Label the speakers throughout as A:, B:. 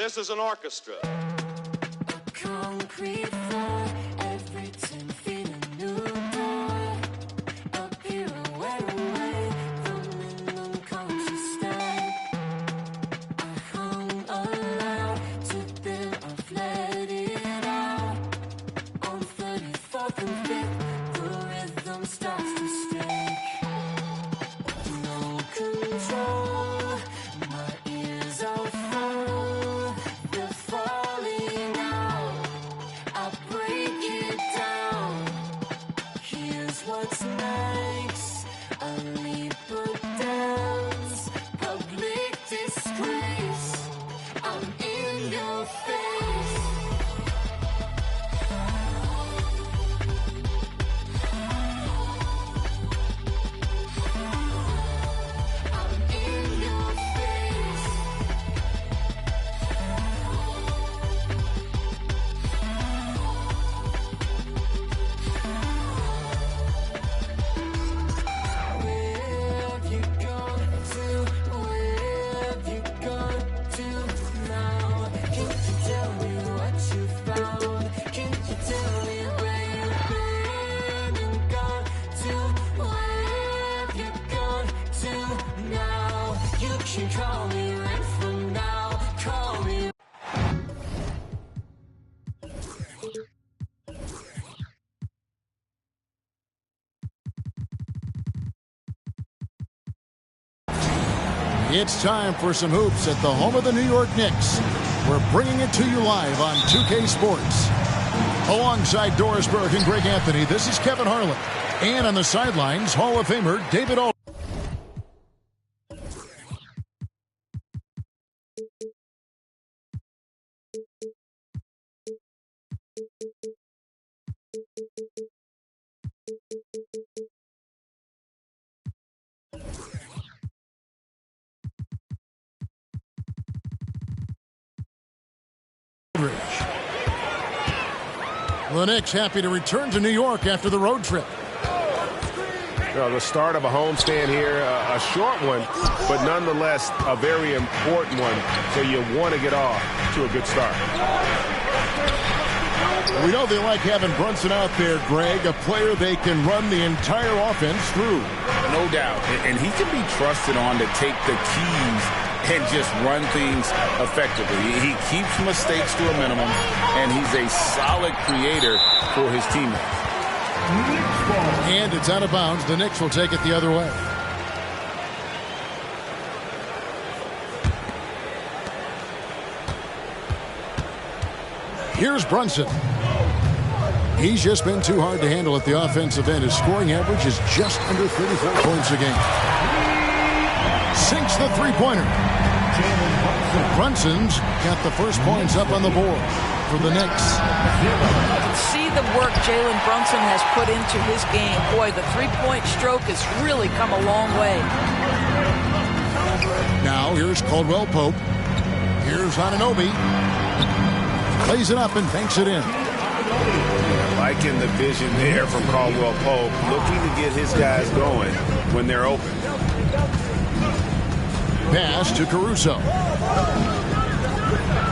A: this is an orchestra.
B: Concrete floor, every 10 feet a new door. A pirouette away from an unconscious state. I hung aloud to them, I've let it out. On 34th and 5th, the rhythm starts to stay. No control, my ears are full. They're falling out. I break it down. Here's what's next. A leap of dance. Public disgrace. I'm in your face. I'm in your face. Where have you gone to? Where have you gone to now? Can't you tell me what you found? Can't you tell me where you've been and gone to? Where have you gone to now? You can call me right from now. Call me.
C: It's time for some hoops at the home of the New York Knicks. We're bringing it to you live on 2K Sports. Alongside Doris Burke and Greg Anthony, this is Kevin Harlan. And on the sidelines, Hall of Famer David Aldridge. The Knicks happy to return to New York after the road trip.
D: The start of a homestand here, a short one, but nonetheless a very important one. So you want to get off to a good start.
C: We know they like having Brunson out there, Greg, a player they can run the entire offense through.
E: No doubt. And he can be trusted on to take the keys and just run things effectively. He keeps mistakes to a minimum, and he's a solid creator for his teammates.
C: And it's out of bounds. The Knicks will take it the other way. Here's Brunson. He's just been too hard to handle at the offensive end. His scoring average is just under 34 points a game. Sinks the three-pointer. Brunson's got the first points up on the board for the Knicks.
F: You can see the work Jalen Brunson has put into his game. Boy, the three-point stroke has really come a long way.
C: Now here's Caldwell Pope. Here's Anunoby. Plays it up and banks it in.
D: Liking the vision there from Caldwell Pope, looking to get his guys going when they're open.
C: Pass to Caruso.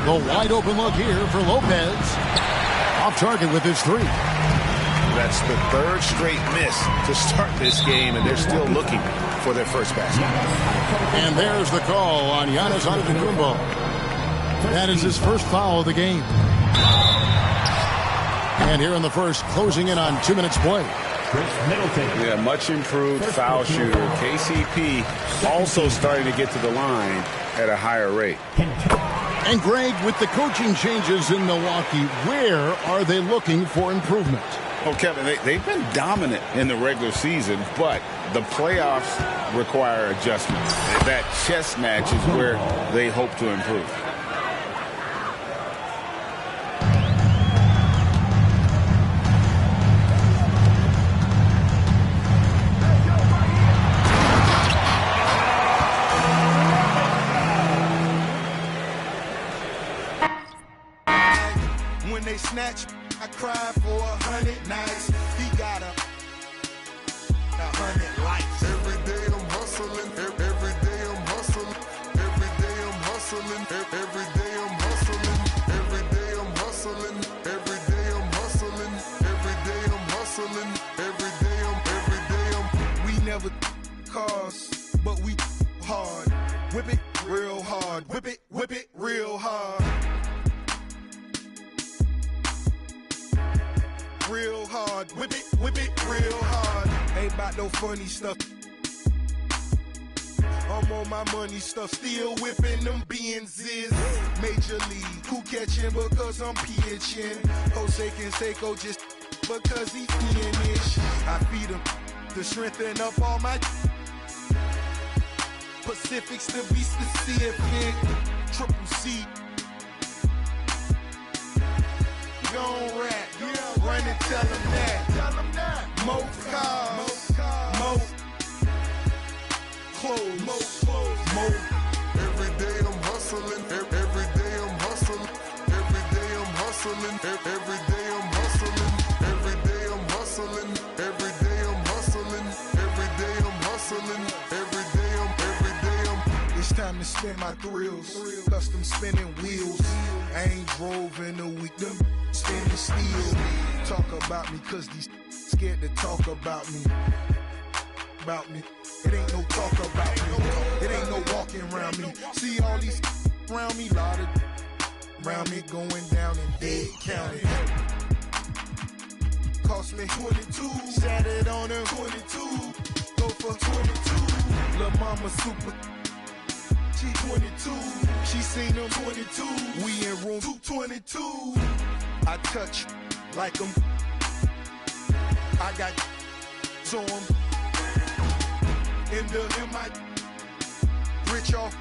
C: The wide open look here for Lopez. Off target with his three.
D: That's the third straight miss to start this game, and they're still looking for their first basket.
C: And there's the call on Giannis Antetokounmpo. That is his first foul of the game. And here in the first, closing in on 2 minutes play.
E: Yeah, much improved foul shooter. KCP also starting to get to the line at a higher rate.
C: And Greg, with the coaching changes in Milwaukee, where are they looking for improvement?
E: Well, Kevin, they've been dominant in the regular season, but the playoffs require adjustments. That chess match is where they hope to improve.
G: When they snatch, I cry for 100 nights. He got 100 lights. Every day I'm hustling. Every day I'm hustling. Every day I'm hustling. Every day I'm hustling. whip it real hard. Whip it real hard. Real hard, whip it real hard. Ain't about no funny stuff. I'm on my money stuff, still whipping them Benzes. Major league, who catching because I'm pitching. Jose Canseco just because he finish. I feed him to strengthen up all my Pacifics to be specific. Triple C. Gon' rap, run and tell them that. Mo cars, mo clothes, mo.
A: Every day I'm hustling, every day I'm hustling, every day I'm hustling, every day I'm hustling, every day I'm hustling, every day I'm hustling, every day I'm hustling, every day I'm.
G: It's time to spin my thrills, custom spinning wheels. I ain't drove in a week, them standing still. Talk about me, cause these scared to talk about me. About me. It ain't no talk about me. It ain't no walking around me. See all these around me, lot of around me going down in Dade County. Cost me 22, sat it on him 22, go for 22. Lil' mama super, she 22, she seen him 22. We in room 222. I touch like him. I got so him. In my rich off.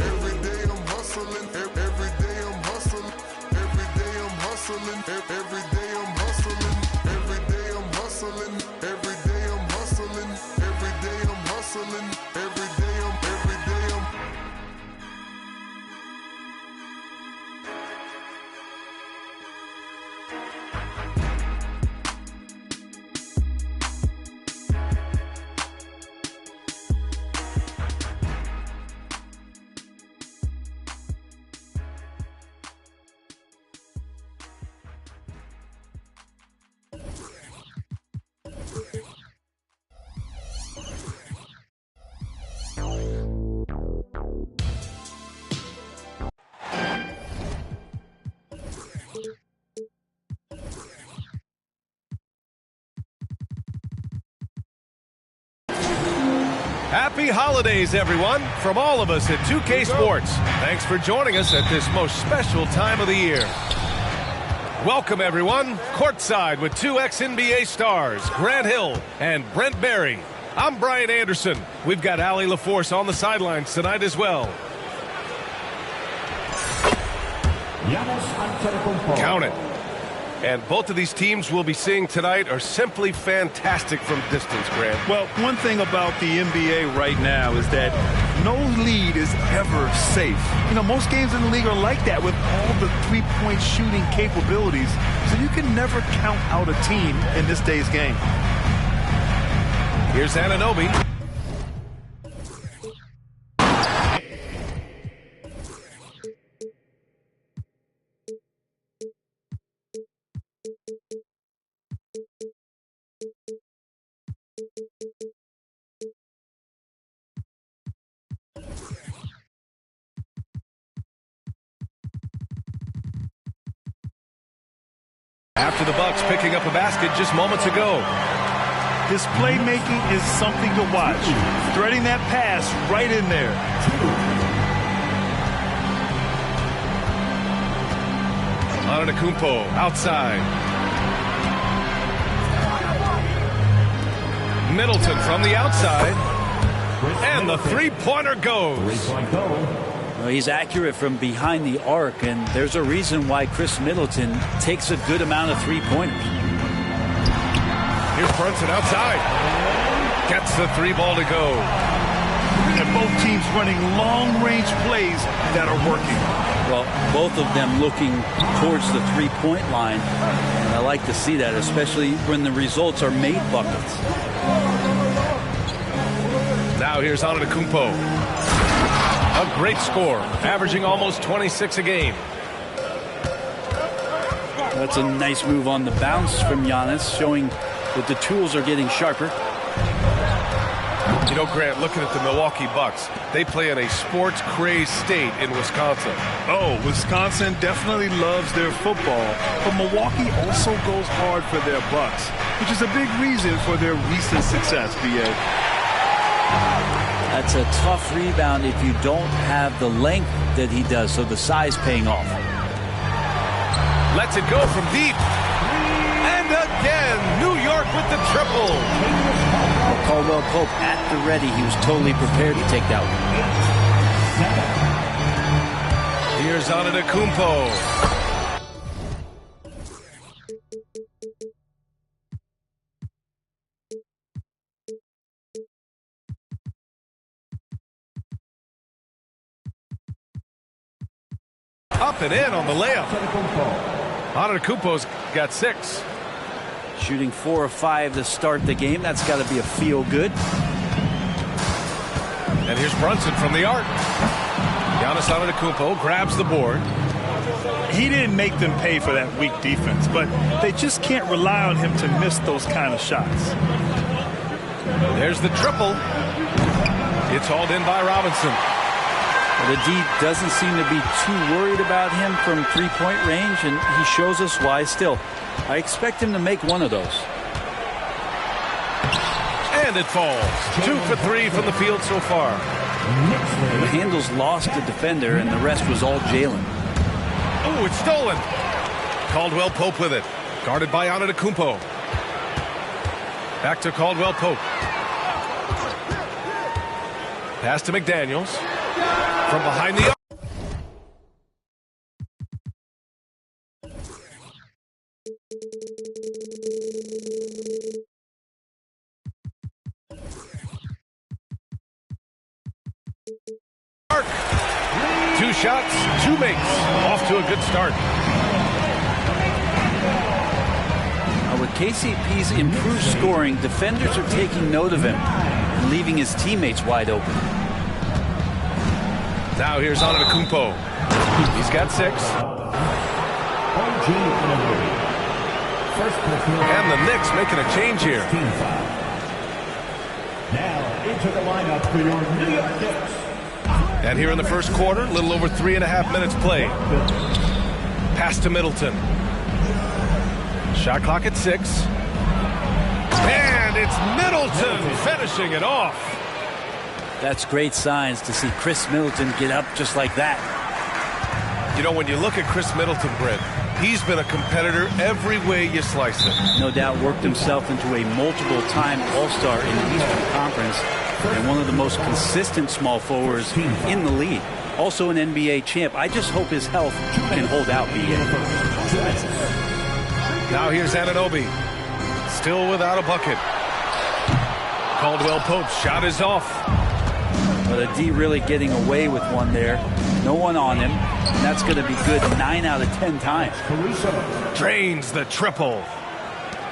A: Every day I'm hustling, every day I'm hustling, every day I'm hustling, every day I'm hustling, every day I'm hustling, every day I'm hustling, every day I'm hustling, every day I'm.
H: Happy holidays, everyone, from all of us at 2K Sports. Thanks for joining us at this most special time of the year. Welcome, everyone, courtside with two ex-NBA stars, Grant Hill and Brent Barry. I'm Brian Anderson. We've got Allie LaForce on the sidelines tonight as well. Count it. And both of these teams we'll be seeing tonight are simply fantastic from distance, Grant.
I: Well, one thing about the NBA right now is that no lead is ever safe. You know, most games in the league are like that with all the three-point shooting capabilities. So you can never count out a team in this day's game.
H: Here's Anunoby. After the Bucks picking up a basket just moments ago.
I: His playmaking is something to watch. Threading that pass right in there.
H: Antetokounmpo outside. Middleton from the outside. And the three-pointer goes.
J: Well, he's accurate from behind the arc, and there's a reason why Chris Middleton takes a good amount of three-pointers.
H: Here's Brunson outside. Gets the three ball to go.
I: And both teams running long-range plays that are working.
J: Well, both of them looking towards the three-point line. And I like to see that, especially when the results are made buckets.
H: Now here's Antetokounmpo. A great score, averaging almost 26 a game.
J: That's a nice move on the bounce from Giannis, showing that the tools are getting sharper.
H: You know, Grant, looking at the Milwaukee Bucks, they play in a sports-crazed state in Wisconsin.
I: Oh, Wisconsin definitely loves their football, but Milwaukee also goes hard for their Bucks, which is a big reason for their recent success, B.A.
J: That's a tough rebound if you don't have the length that he does, so the size paying off.
H: Lets it go from deep. And again, New York with the triple.
J: Caldwell Pope at the ready. He was totally prepared to take that one.
H: Here's Antetokounmpo. Up and in on the layup. Antetokounmpo's got 6.
J: Shooting 4 of 5 to start the game. That's got to be a feel good.
H: And here's Brunson from the arc. Giannis Antetokounmpo grabs the board.
I: He didn't make them pay for that weak defense, but they just can't rely on him to miss those kind of shots.
H: There's the triple. It's hauled in by Robinson.
J: The D doesn't seem to be too worried about him from three-point range, and he shows us why still. I expect him to make one of those.
H: And it falls. 2 for 3 from the field so far.
J: The handles lost the defender, and the rest was all Jalen.
H: Oh, it's stolen. Caldwell Pope with it. Guarded by Antetokounmpo. Back to Caldwell Pope. Pass to McDaniels. From behind the arc. Two shots, 2 makes. Off to a good start.
J: Now with KCP's improved scoring, defenders are taking note of him and leaving his teammates wide open.
H: Now here's Antetokounmpo. He's got 6. And the Knicks making a change here.
K: Now into the lineup for your New York Knicks.
H: And here in the first quarter, a little over 3.5 minutes played. Pass to Middleton. Shot clock at 6. And it's Middleton finishing it off.
J: That's great signs to see Chris Middleton get up just like that.
H: You know, when you look at Chris Middleton, Brent, he's been a competitor every way you slice it.
J: No doubt worked himself into a multiple-time All-Star in the Eastern Conference and one of the most consistent small forwards in the league. Also an NBA champ. I just hope his health can hold out, B.A.
H: Now here's Anunoby. Still without a bucket. Caldwell Pope's shot is off.
J: But a D really getting away with one there. No one on him. And that's going to be good 9 out of 10 times.
H: Drains the triple.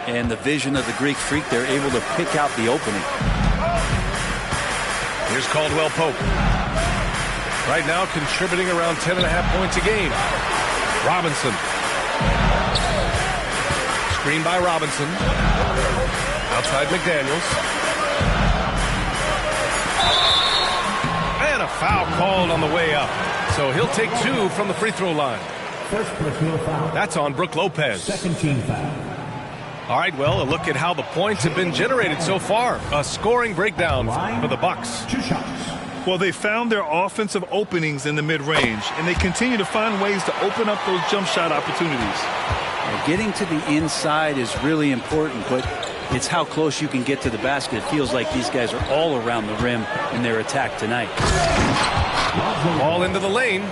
J: And the vision of the Greek Freak, they're able to pick out the opening.
H: Here's Caldwell Pope. Right now contributing around 10.5 points a game. Robinson. Screen by Robinson. Outside McDaniels. And a foul called on the way up. So he'll take 2 from the free throw line.
K: First personal foul.
H: That's on Brook Lopez.
K: Second team foul.
H: All right, well, a look at how the points have been generated so far. A scoring breakdown for the Bucks.
K: 2 shots.
I: Well, they found their offensive openings in the mid-range, and they continue to find ways to open up those jump shot opportunities.
J: Getting to the inside is really important, but it's how close you can get to the basket. It feels like these guys are all around the rim in their attack tonight.
H: Ball into the lane.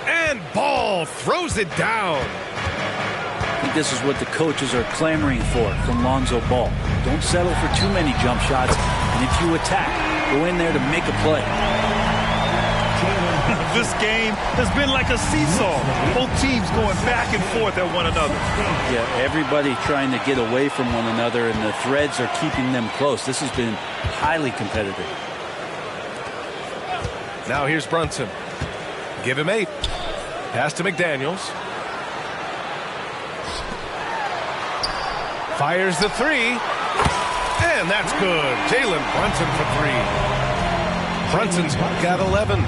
H: And Ball throws it down.
J: I think this is what the coaches are clamoring for from Lonzo Ball. Don't settle for too many jump shots, and if you attack, go in there to make a play.
I: This game has been like a seesaw. Both teams going back and forth at one another.
J: Yeah, everybody trying to get away from one another, and the threads are keeping them close. This has been highly competitive.
H: Now here's Brunson. Give him 8. Pass to McDaniels. Fires the 3. And And that's good. Jalen Brunson for 3. Brunson's got 11.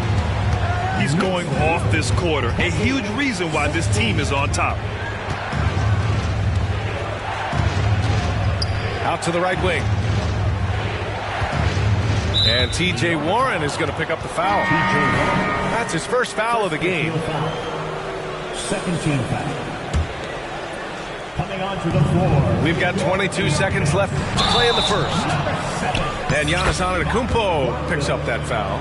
I: He's going off this quarter. A huge reason why this team is on top.
H: Out to the right wing. And T.J. Warren is going to pick up the foul. That's his first foul of the game.
K: Second team foul. Coming onto the floor.
H: We've got 22 seconds left to play in the first. And Giannis Antetokounmpo picks up that foul.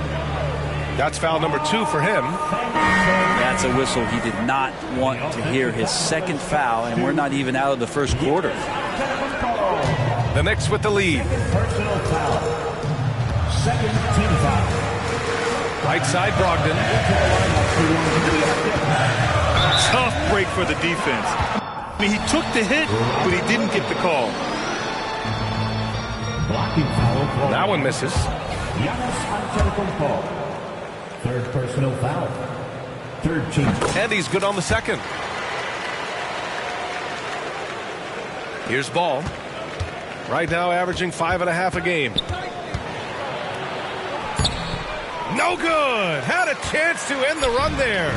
H: That's foul number 2 for him.
J: That's a whistle. He did not want to hear his second foul, and we're not even out of the first quarter.
H: The Knicks with the lead.
K: Personal foul. Second team foul.
H: Right side, Brogdon.
I: Tough break for the defense. I mean, he took the hit, but he didn't get the call.
K: Blocking foul.
H: That one misses.
K: Giannis Antetokounmpo. Third personal foul. Third team.
H: And he's good on the second. Here's Ball. Right now averaging 5.5 a game. No good. Had a chance to end the run there.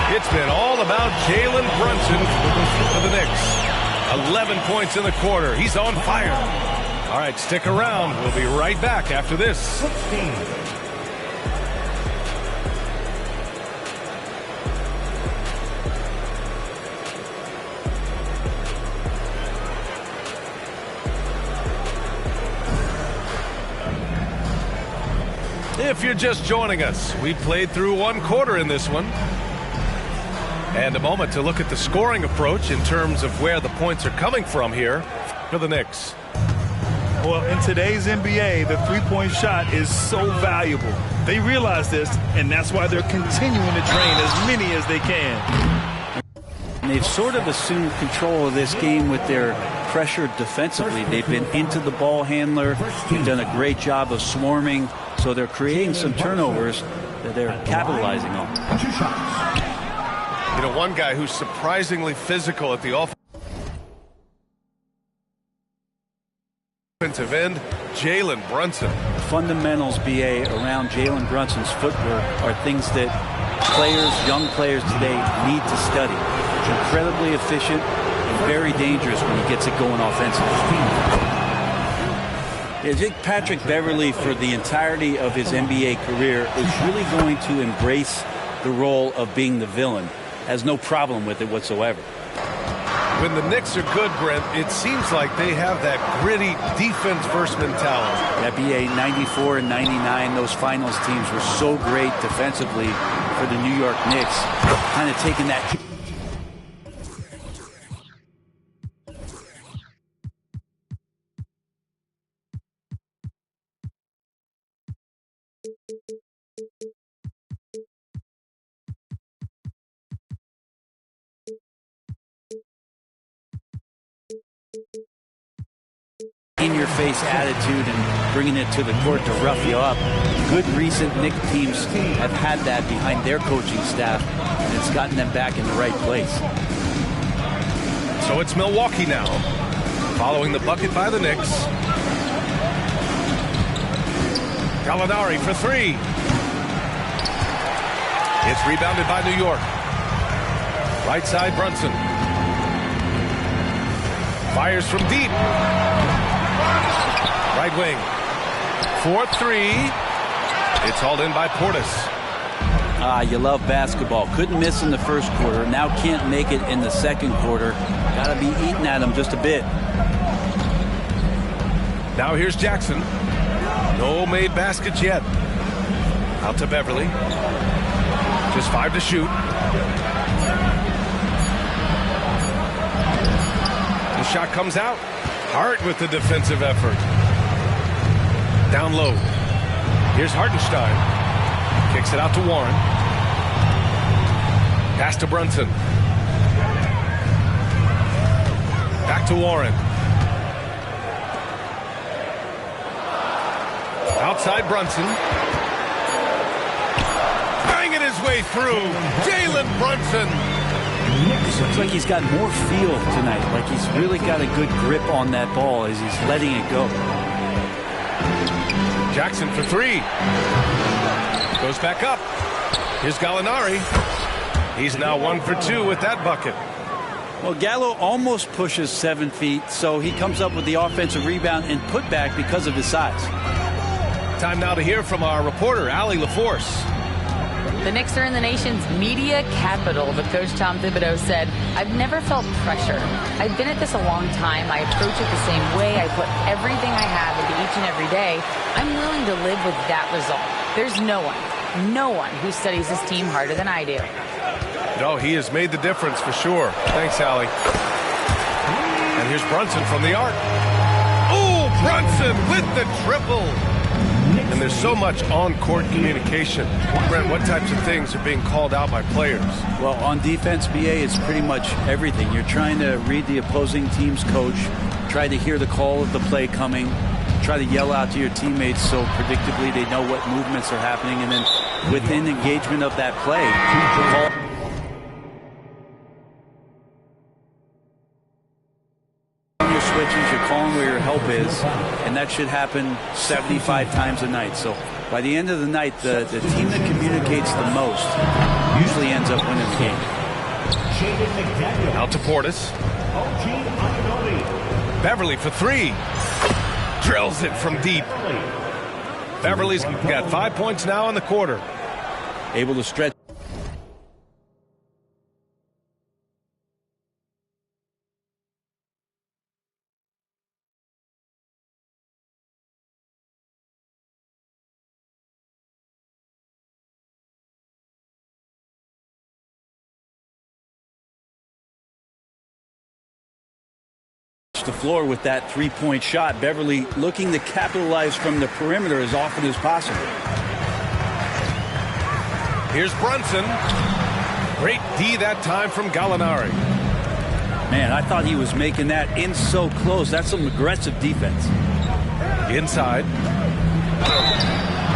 H: It's been all about Jalen Brunson for the Knicks. 11 points in the quarter. He's on fire. All right, stick around. We'll be right back after this.
K: 16.
H: If you're just joining us, we played through one quarter in this one. And a moment to look at the scoring approach in terms of where the points are coming from here for the Knicks.
I: Well, in today's NBA, the three-point shot is so valuable. They realize this, and that's why they're continuing to drain as many as they can.
J: And they've sort of assumed control of this game with their pressure defensively. They've been into the ball handler. They've done a great job of swarming. So they're creating some turnovers that they're capitalizing on.
H: You know, one guy who's surprisingly physical at the offensive end, Jalen Brunson.
J: The fundamentals, BA, around Jalen Brunson's footwork are things that players, young players today need to study. It's incredibly efficient and very dangerous when he gets it going offensively. I think Patrick Beverley, for the entirety of his NBA career, is really going to embrace the role of being the villain. Has no problem with it whatsoever.
H: When the Knicks are good, Brent, it seems like they have that gritty defense-first mentality.
J: That BA 94 and 99, those finals teams were so great defensively for the New York Knicks. Kind of taking that... in-your-face attitude and bringing it to the court to rough you up. Good recent Knicks teams have had that behind their coaching staff, and it's gotten them back in the right place.
H: So it's Milwaukee now, following the bucket by the Knicks. Gallinari for 3. It's rebounded by New York. Right side, Brunson. Fires from deep. Right wing. 4-3. It's hauled in by Portis.
J: You love basketball. Couldn't miss in the first quarter. Now can't make it in the second quarter. Got to be eating at him just a bit.
H: Now here's Jackson. No made baskets yet. Out to Beverly. Just 5 to shoot. The shot comes out. Hart with the defensive effort. Down low. Here's Hartenstein. Kicks it out to Warren. Pass to Brunson. Back to Warren. Outside Brunson. Banging his way through. Jalen Brunson.
J: Looks like he's got more feel tonight. Like he's really got a good grip on that ball as he's letting it go.
H: Jackson for three. Goes back up. Here's Gallinari. He's now 1 for 2 with that bucket.
J: Well, Gallo almost pushes 7 feet, so he comes up with the offensive rebound and putback because of his size.
H: Time now to hear from our reporter, Allie LaForce.
L: The Knicks are in the nation's media capital, but Coach Tom Thibodeau said, "I've never felt pressure. I've been at this a long time. I approach it the same way. I put everything I have into each and every day. I'm willing to live with that result. There's no one who studies this team harder than I do."
H: No, he has made the difference for sure. Thanks, Allie. And here's Brunson from the arc. Oh, Brunson with the triple. And there's so much on-court communication. Brent, what types of things are being called out by players?
J: Well, on defense, BA, it's pretty much everything. You're trying to read the opposing team's coach, try to hear the call of the play coming, try to yell out to your teammates so predictably they know what movements are happening, and then within engagement of that play, call. Your switches, you're calling where your help is, and that should happen 75 times a night. So by the end of the night, the team that communicates the most usually ends up winning the game.
H: Out to Portis. Beverly for three. Drills it from deep. Beverly's got 5 points now in the quarter.
J: Able to stretch. The floor with that three-point shot. Beverly looking to capitalize from the perimeter as often as possible.
H: Here's Brunson. Great D that time from Gallinari.
J: Man, I thought he was making that in so close. That's some aggressive defense.
H: Inside.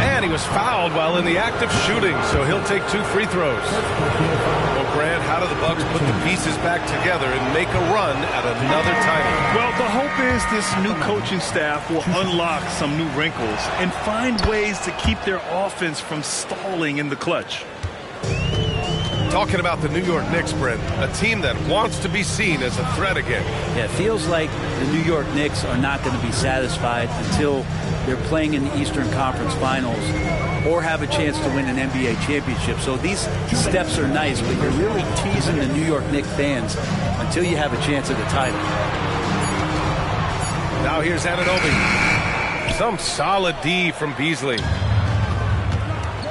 H: And he was fouled while in the act of shooting, so he'll take 2 free throws. Well, Grant, how do the Bucks put the pieces back together and make a run at another title?
I: Well, the hope is this new coaching staff will unlock some new wrinkles and find ways to keep their offense from stalling in the clutch.
H: Talking about the New York Knicks, Brent, a team that wants to be seen as a threat again.
J: Yeah, it feels like the New York Knicks are not going to be satisfied until they're playing in the Eastern Conference Finals or have a chance to win an NBA championship. So these steps are nice, but you're really teasing the New York Knicks fans until you have a chance at the title.
H: Now here's Anunoby. Some solid D from Beasley.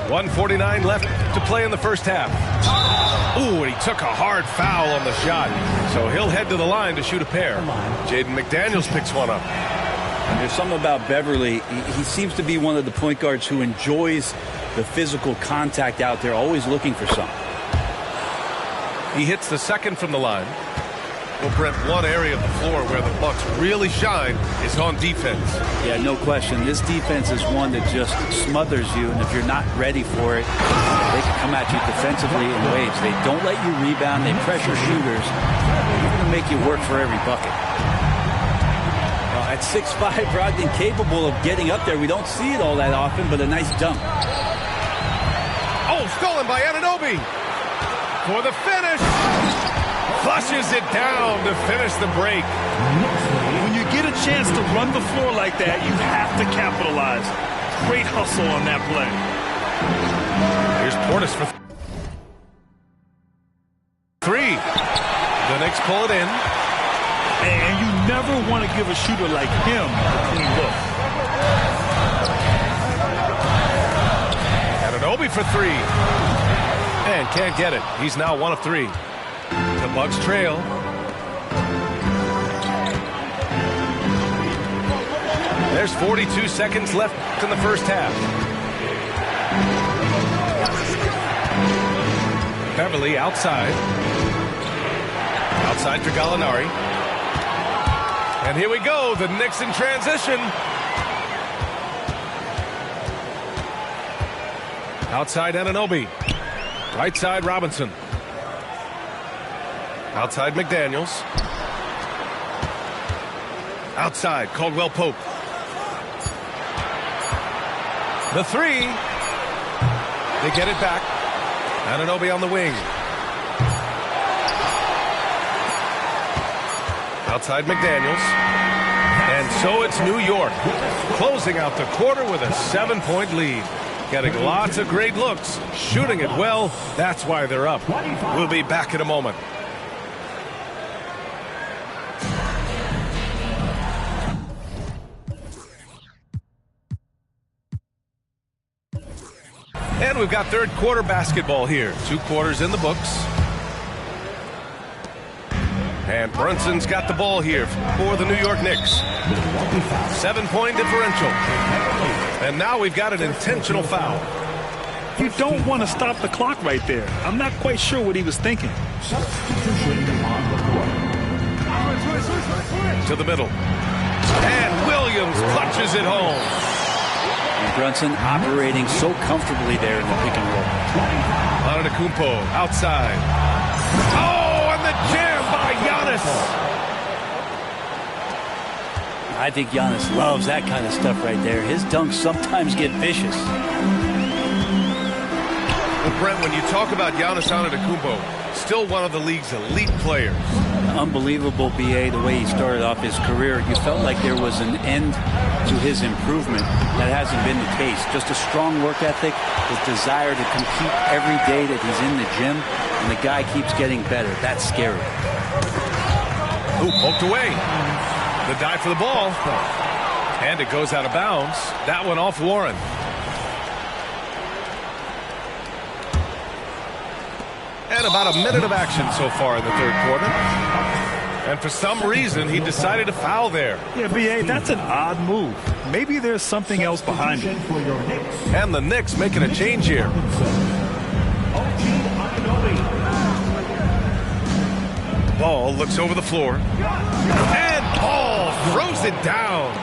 H: 1:49 left to play in the first half. Ooh, and he took a hard foul on the shot. So he'll head to the line to shoot a pair. Jaden McDaniels picks one up.
J: And there's something about Beverly. He seems to be one of the point guards who enjoys the physical contact out there, always looking for something.
H: He hits the second from the line. Well, Brent, one area of the floor where the Bucks really shine is on defense.
J: Yeah, no question. This defense is one that just smothers you, and if you're not ready for it, they can come at you defensively in waves. They don't let you rebound. They pressure shooters. They're going to make you work for every bucket. At 6'5", Brogdon capable of getting up there. We don't see it all that often, but a nice dunk.
H: Oh, stolen by Anunoby. For the finish. Flushes it down to finish the break.
I: When you get a chance to run the floor like that, you have to capitalize. Great hustle on that play.
H: Here's Portis for three. The Knicks pull it in.
I: And you never want to give a shooter like him a clean look.
H: Anunoby for three. And can't get it. He's now 1 of 3. The Bucks trail. There's 42 seconds left in the first half. Beverly outside. Outside for Gallinari. And here we go, the Knicks in transition. Outside Anunoby. Right side Robinson. Outside McDaniels. Outside Caldwell Pope. The three. They get it back. Anunoby on the wing. Outside McDaniels. And so it's New York closing out the quarter with a 7-point lead. Getting lots of great looks, shooting it well. That's why they're up. We'll be back in a moment. And we've got third quarter basketball here. 2 quarters in the books. And Brunson's got the ball here for the New York Knicks. 7-point differential. And now we've got an intentional foul.
I: You don't want to stop the clock right there. I'm not quite sure what he was thinking.
H: To the middle. And Williams punches it home.
J: And Brunson operating so comfortably there in the pick and roll.
H: Antetokounmpo outside. Oh, and the jam by Giannis.
J: I think Giannis loves that kind of stuff right there. His dunks sometimes get vicious.
H: Well, Brent, when you talk about Giannis Antetokounmpo, still one of the league's elite players.
J: Unbelievable, BA, the way he started off his career. You felt like there was an end to his improvement. That hasn't been the case. Just a strong work ethic, his desire to compete every day that he's in the gym, and the guy keeps getting better. That's scary.
H: Ooh, poked away. The dive for the ball. And it goes out of bounds. That one off Warren. And about a minute of action so far in the third quarter. And for some reason, he decided to foul there.
I: Yeah, BA, that's an odd move. Maybe there's something else behind it.
H: And the Knicks making a change here. Ball looks over the floor. And Paul throws it down.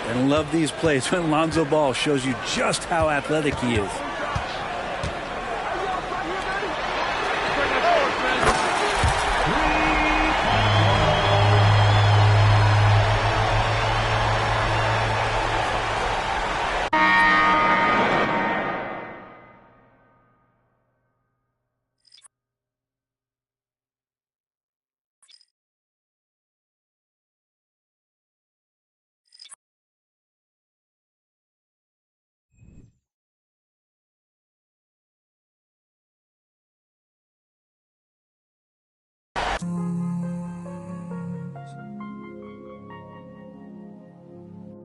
J: And love these plays when Lonzo Ball shows you just how athletic he is.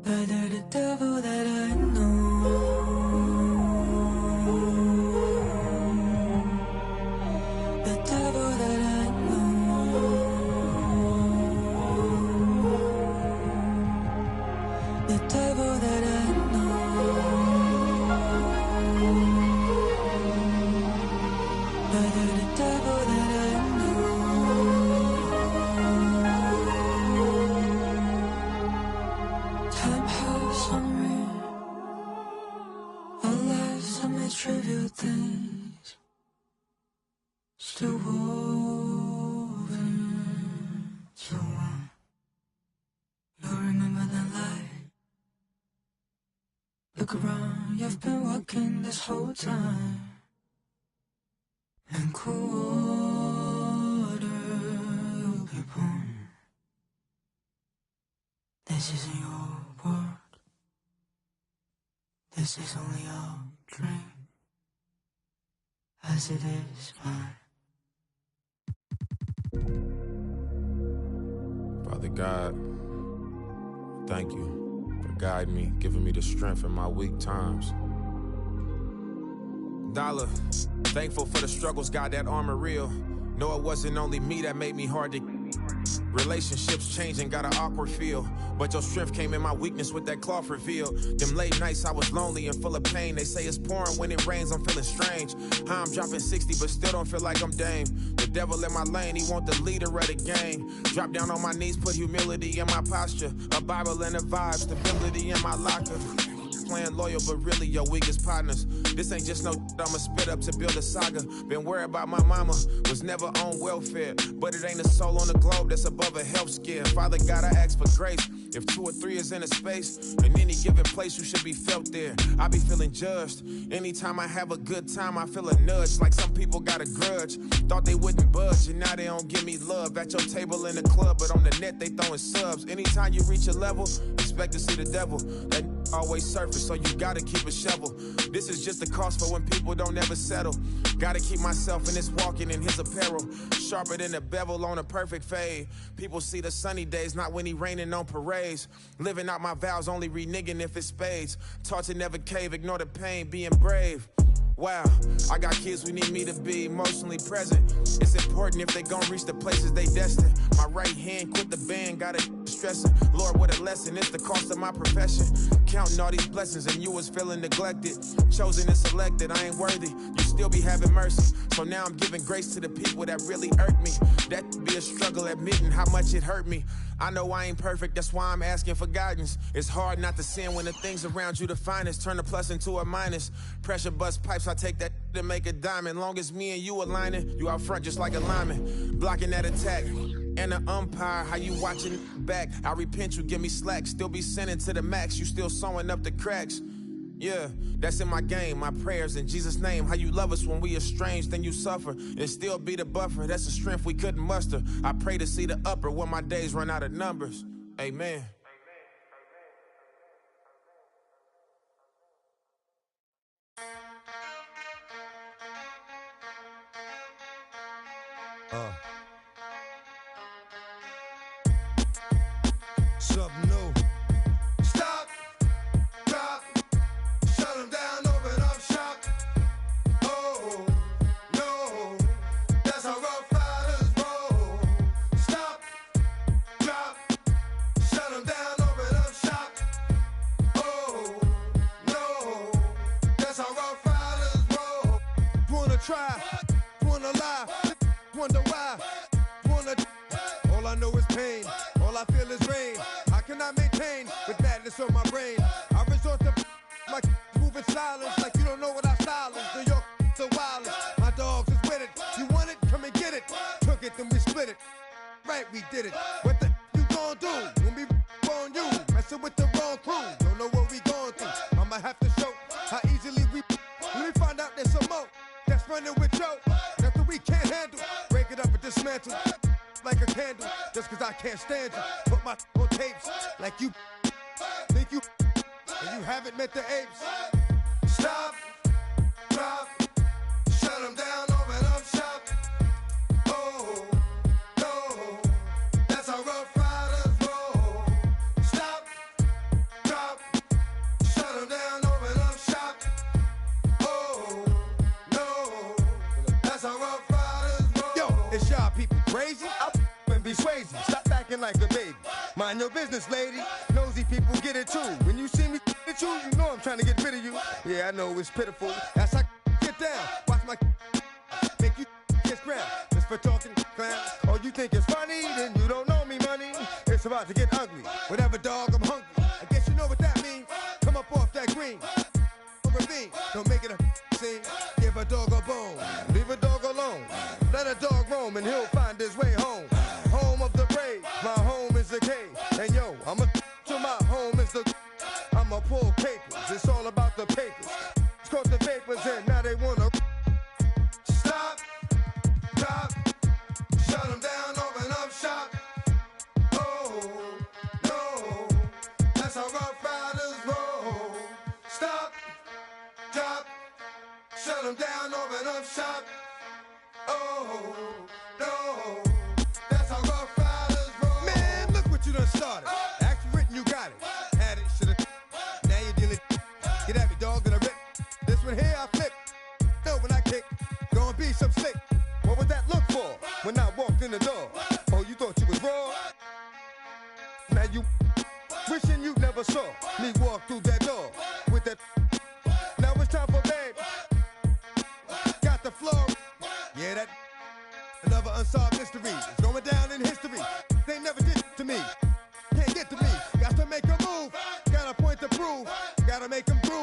B: But they're the devil that I know. The devil that I know. The devil that I know. But they're the devil that I know. Time has unreal. Our lives are made trivial things, still woven so one. You'll remember the light. Look around, you've been walking this whole time. And quarter you'll be born. This isn't your world. This is only our dream, as it is mine.
M: Father God, thank you for guiding me, giving me the strength in my weak times. Dollar, thankful for the struggles, God, that armor real. No, it wasn't only me that made me hard to. Relationships changing, got an awkward feel. But your strength came in my weakness with that cloth reveal. Them late nights I was lonely and full of pain. They say it's pouring when it rains, I'm feeling strange. How I'm dropping 60 but still don't feel like I'm Dame. The devil in my lane, he want the leader of the game. Drop down on my knees, put humility in my posture. A Bible and a vibe, stability in my locker. playing loyal, but really your weakest partners. This ain't just no I'ma spit up to build a saga. Been worried about my mama, was never on welfare. But it ain't a soul on the globe that's above a health scare. Father God, I ask for grace. If 2 or 3 is in a space, in any given place, you should be felt there. I be feeling judged. Anytime I have a good time, I feel a nudge. Like some people got a grudge. Thought they wouldn't budge, and now they don't give me love. At your table in the club, but on the net, they throwing subs. Anytime you reach a level, expect to see the devil. That always surface, so you gotta keep a shovel. This is just the cost for when people don't ever settle. Gotta keep myself in this walking in his apparel. Sharper than a bevel on a perfect fade. People see the sunny days, not when he raining on parades. Living out my vows, only reneging if it's spades. Taught to never cave, ignore the pain, being brave. Wow, I got kids who need me to be emotionally present. It's important if they gon' reach the places they destined. My right hand quit the band, got it stressing. Lord, what a lesson, it's the cost of my profession. Counting all these blessings and you was feeling neglected. Chosen and selected, I ain't worthy. You still be having mercy. So now I'm giving grace to the people that really hurt me. That could be a struggle admitting how much it hurt me. I know I ain't perfect, that's why I'm asking for guidance. It's hard not to sin when the things around you define us. Turn a plus into a minus. Pressure bust pipes, I take that to make a diamond. Long as me and you aligning, you out front just like a lineman. Blocking that attack. And the umpire, how you watching back? I repent, you give me slack. Still be sending to the max, you still sewing up the cracks. Yeah, that's in my game, my prayers in Jesus' name. How you love us when we estranged, then you suffer and still be the buffer. That's the strength we couldn't muster. I pray to see the upper when my days run out of numbers. Amen.
G: Something new. Stop, drop, shut them down, open up shop. Oh, no, that's how Rough Riders roll. Stop, drop, shut them down, open up shop. Oh, no, that's how Rough Riders roll. Wanna try, wanna lie, wonder why, wanna. All I know is pain, all I feel is rain. How can I maintain with madness on my brain? I resort to my moving silence like you don't know what I style is. New York, the wildest. My dogs is with it. You want it? Come and get it. Took it, then we split it. Right, we did it. What the you gon' do when we on you? Messing with the wrong crew. Don't know what we going through. I'ma have to show how easily we. Let me find out there's some more that's running with Joe. Nothing we can't handle. Break it up and dismantle. Like a candle, just cause I can't stand you. Put my on tapes, like you think you, and you haven't met the apes. Stop, drop, shut them down, open up shop. Oh, no, that's how Rough Riders roll. Stop, drop, shut them down, open up shop. Oh, no, that's how Rough Riders roll. Yo, it's y'all people crazy? Be swayzy, stop acting like a baby. Mind your business, lady. Nosy people get it too. When you see me at you, you know I'm trying to get rid of you. Yeah, I know it's pitiful. That's how get down. Watch my make you kiss ground. Just for talking clown. Oh, you think it's funny? Then you don't know me, money. It's about to get ugly. Whatever, dog, I'm hungry. I guess you know what that means. Come up off that green. Ravine. Don't make it a scene. Give a dog a bone. Leave a dog alone. Let a dog roam and he'll find his way home. Home of the brave, my home is the cave. And yo, I'ma to my home is the. I'ma pull papers, it's all about the papers. It's caught the papers and now they wanna. Stop, drop, shut them down, open up shop. Oh, no, that's how Rough Riders roll. Stop, drop, shut them down, open up shop. Oh, no. Started. Action written, you got it. Had it, should've. Now you're dealing. Get at me, dog, that I rip. This one here, I flip. No, when I kick, gonna be some slick. What would that look for when I walked in the door? Oh, you thought you was raw? Now you wishing you never saw me walk through that door with that. Now it's time for babe. Got the floor. Yeah, that. Another unsolved mystery. It's going down in history. They never did to me. Can't get to me. Got to make a move. Got a point to prove. Gotta make them prove.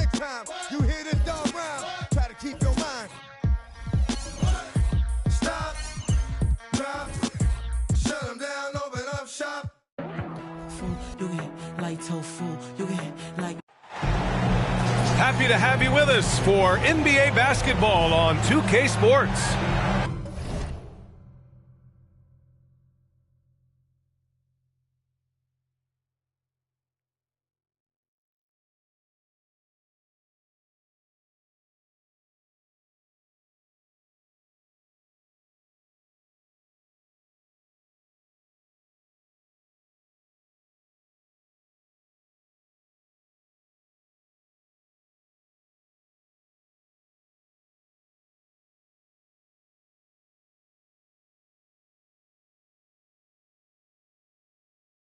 G: Next time you hear this dog round, try to keep your mind. Stop, drop, shut them down, open up shop.
B: You get like tofu, you get like.
H: Happy to have you with us for NBA basketball on 2K Sports.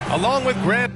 H: Along with Grant.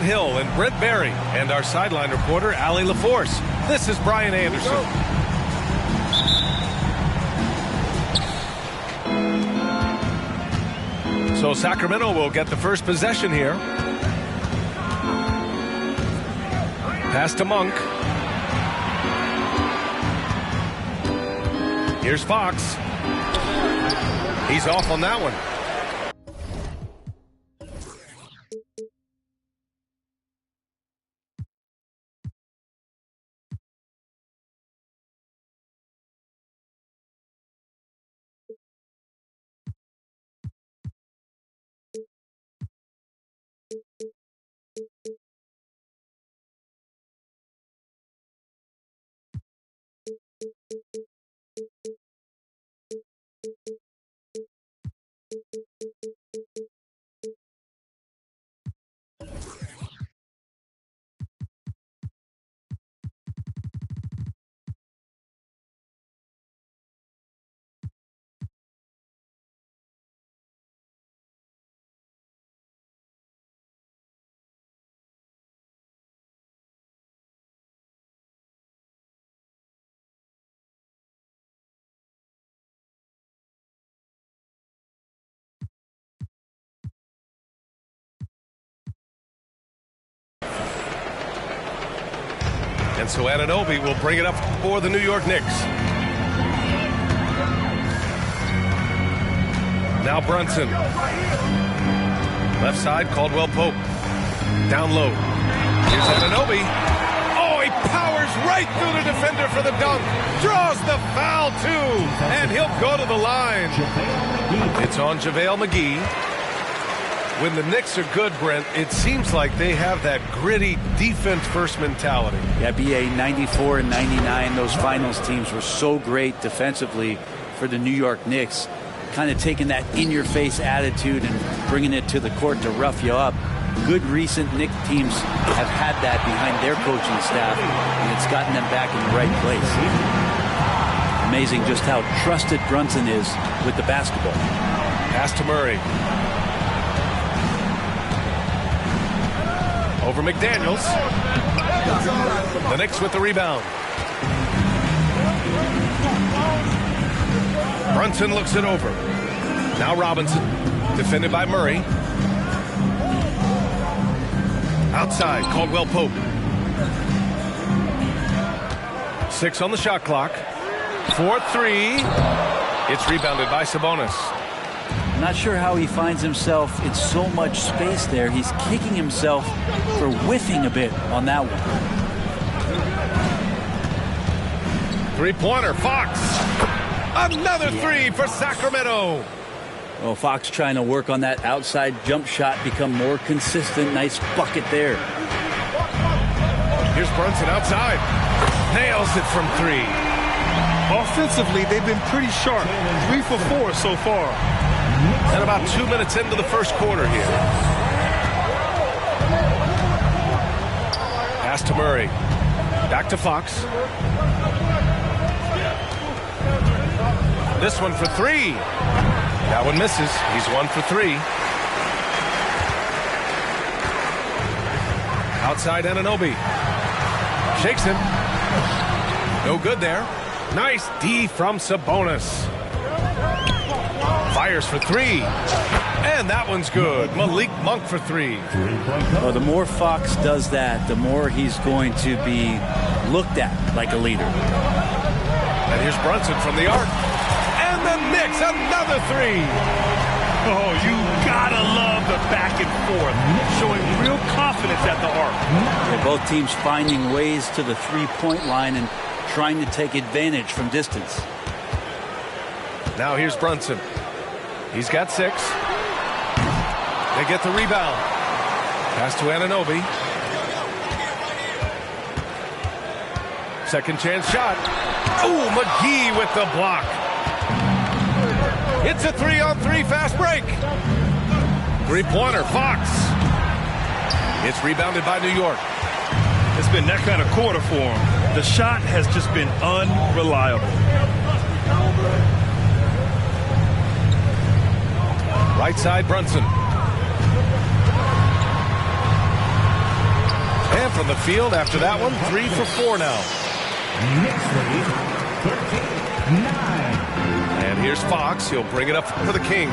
H: Hill and Brent Berry, and our sideline reporter, Allie LaForce. This is Brian Anderson. So Sacramento will get the first possession here. Pass to Monk. Here's Fox. He's off on that one. And so Anunoby will bring it up for the New York Knicks. Now Brunson. Left side, Caldwell Pope. Down low. Here's Anunoby. Oh, he powers right through the defender for the dunk. Draws the foul, too. And he'll go to the line. It's on JaVale McGee. When the Knicks are good, Brent, it seems like they have that gritty defense-first mentality.
J: Yeah, BA 94 and 99, those finals teams were so great defensively for the New York Knicks. Kind of taking that in-your-face attitude and bringing it to the court to rough you up. Good recent Knicks teams have had that behind their coaching staff, and it's gotten them back in the right place. Amazing just how trusted Brunson is with the basketball.
H: Pass to Murray. Over McDaniels. The Knicks with the rebound. Brunson looks it over. Now Robinson, defended by Murray. Outside, Caldwell Pope. 6 on the shot clock. 4-3. It's rebounded by Sabonis.
J: I'm not sure how he finds himself in so much space there. He's kicking himself for whiffing a bit on that one.
H: Three-pointer, Fox. Another three for Sacramento.
J: Well, Fox trying to work on that outside jump shot, become more consistent. Nice bucket there.
H: Here's Brunson outside. Nails it from three.
I: Offensively, they've been pretty sharp. 3 for 4 so far.
H: And about 2 minutes into the first quarter here. Pass to Murray. Back to Fox. This one for three. That one misses. He's 1 for 3. Outside Anunoby. Shakes him. No good there. Nice D from Sabonis. Fires for 3. And that one's good. Malik Monk for 3.
J: Well, the more Fox does that, the more he's going to be looked at like a leader.
H: And here's Brunson from the arc. And the Knicks, another 3.
I: Oh, you gotta love the back and forth. Showing real confidence at the arc.
J: Yeah, both teams finding ways to the three-point line and trying to take advantage from distance.
H: Now here's Brunson. He's got 6. They get the rebound. Pass to Anunoby. Second chance shot. Oh, McGee with the block. It's a 3-on-3 fast break. Three-pointer, Fox. It's rebounded by New York.
I: It's been that kind of quarter for him. The shot has just been unreliable.
H: Right side, Brunson. And from the field after that one, 3 for 4 now.
K: Knicks lead, 13-9.
H: And here's Fox. He'll bring it up for the Kings.